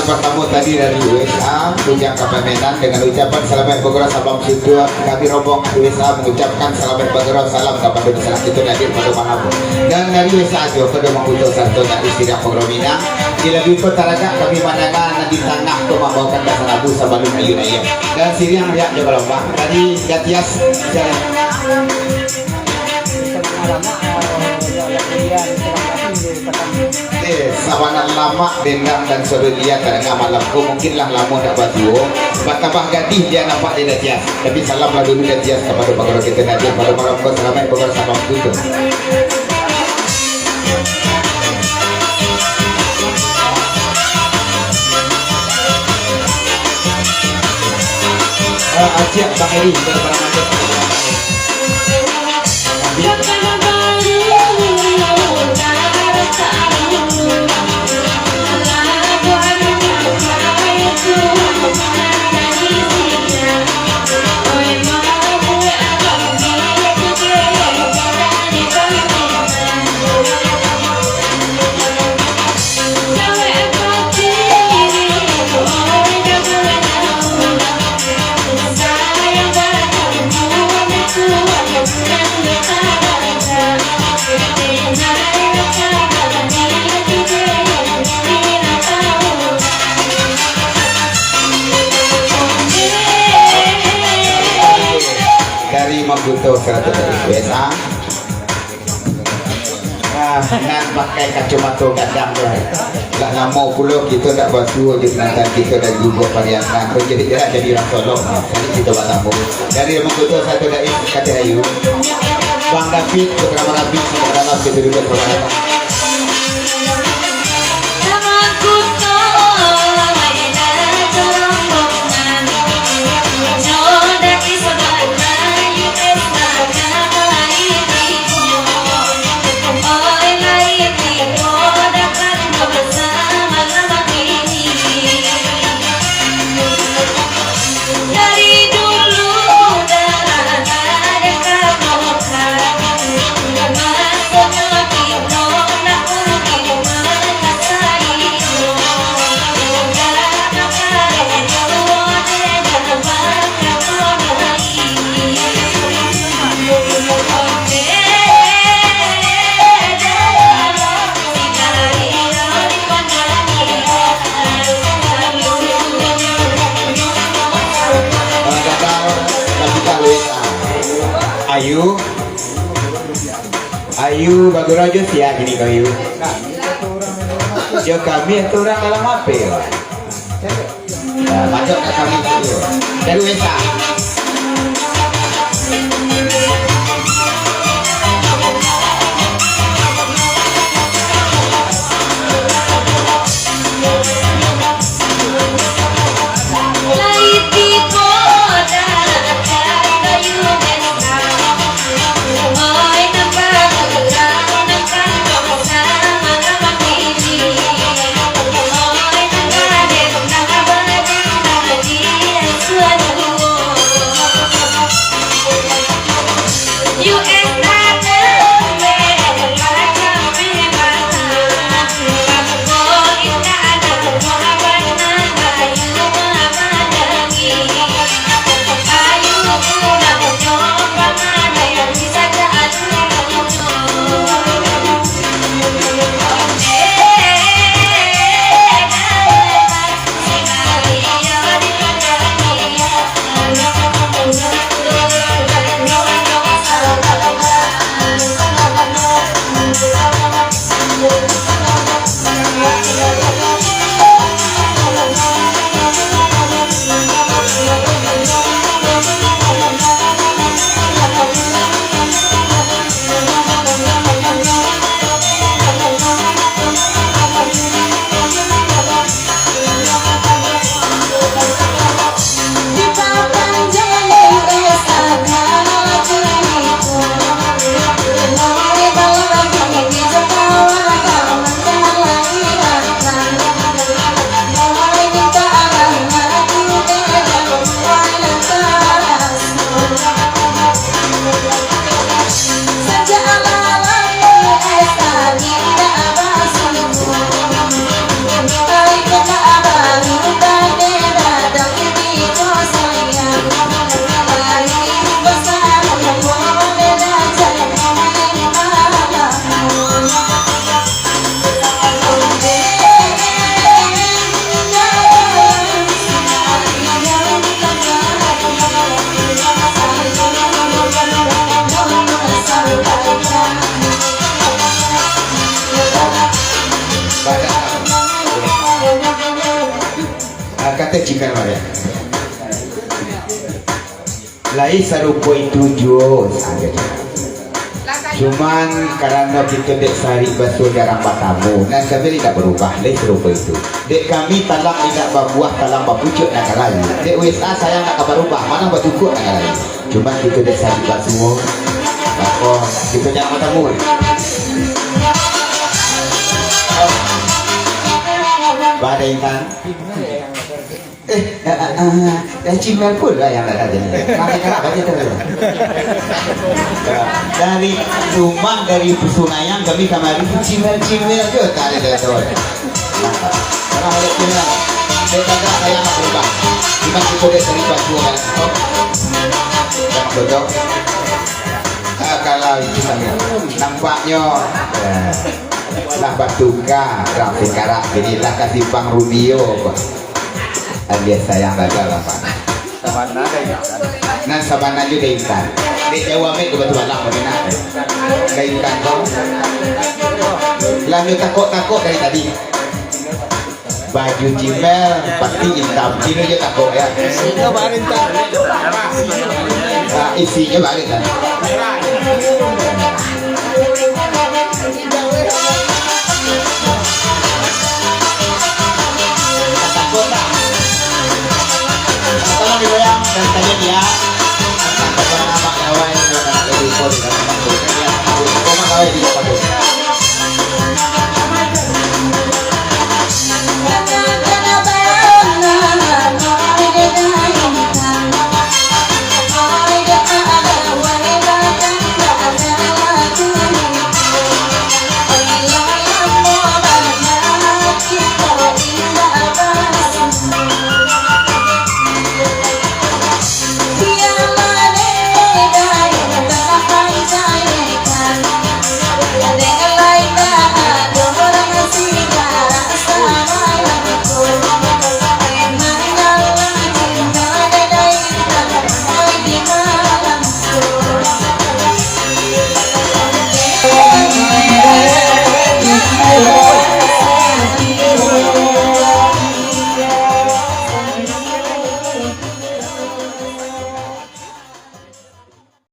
Pertama tadi dari USA Bujang Kapamenan dengan ucapan selamat bergerak salam situ kami rombong USA mengucapkan selamat bergerak salam kepada masyarakat itu hadir pada malam dan dari USA juga pada mengutus satu dan istirahat Pogromina di lebih petaraga kami mandangan di tanah untuk membawakan dasar abu sabalun ayun-ayun dan siriang riak juga lomba tadi Gatias sawanan lama dendam dan sore dia karena malamku mungkinlah lama tak batu batambah gadih dia nampak di Datias tapi salamlah dulu Datias kepada bagara kita nadir pada malam kau selamat bagara sabang tutup Aceh Bang Eri daripada Macet Mabuto 100 dari USA nan pakai kacamata gadang lah nama pula kita tak batu je penantan kita dan juga parianan jadi orang tolong jadi kita bertambung dari Mabuto 1 dari kata Ayu Bang David Putra Marabi sebenarnya kita juga berada Ayu bagus aja sih ya gini kau Ayu. Jo kami itu orang dalam apa ya? Nah, macam kami itu dari USA. kata Cimel ya. Lai serupa itu jus ada. Cuman karena kita dek sari batu jarang bertamu dan kami tidak berubah lai serupa itu. Dek kami talang tidak berbuah talang berpucuk nak kalai. Dek USA saya nak berubah mana bertukuk nak kalai. Cuman kita dek sari batu. Maka kita jangan bertamu. Badai kan? Dan Cimel pun lah yang ada jadi. Makanya baca terus. Dari rumah dari Pesunayang kami kemarin Cimel je tak ada tahu. Karena oleh Cimel, saya kata saya nak berubah. Cuma kita dah cari baju kan. Jangan bodoh. Kalau itu nampaknya. Lah batuka grafik karak inilah kasih Bang Rubio alias sayang gagal lah Pak sabana ada nan sabana juga ikan di Jawa me kebetulan lah mana ada ikan kau lalu takut dari tadi baju Cimel pasti hitam sini aja takut ya isinya balik isinya balik kan dan tadi dia akan nama kawan yang akan jadi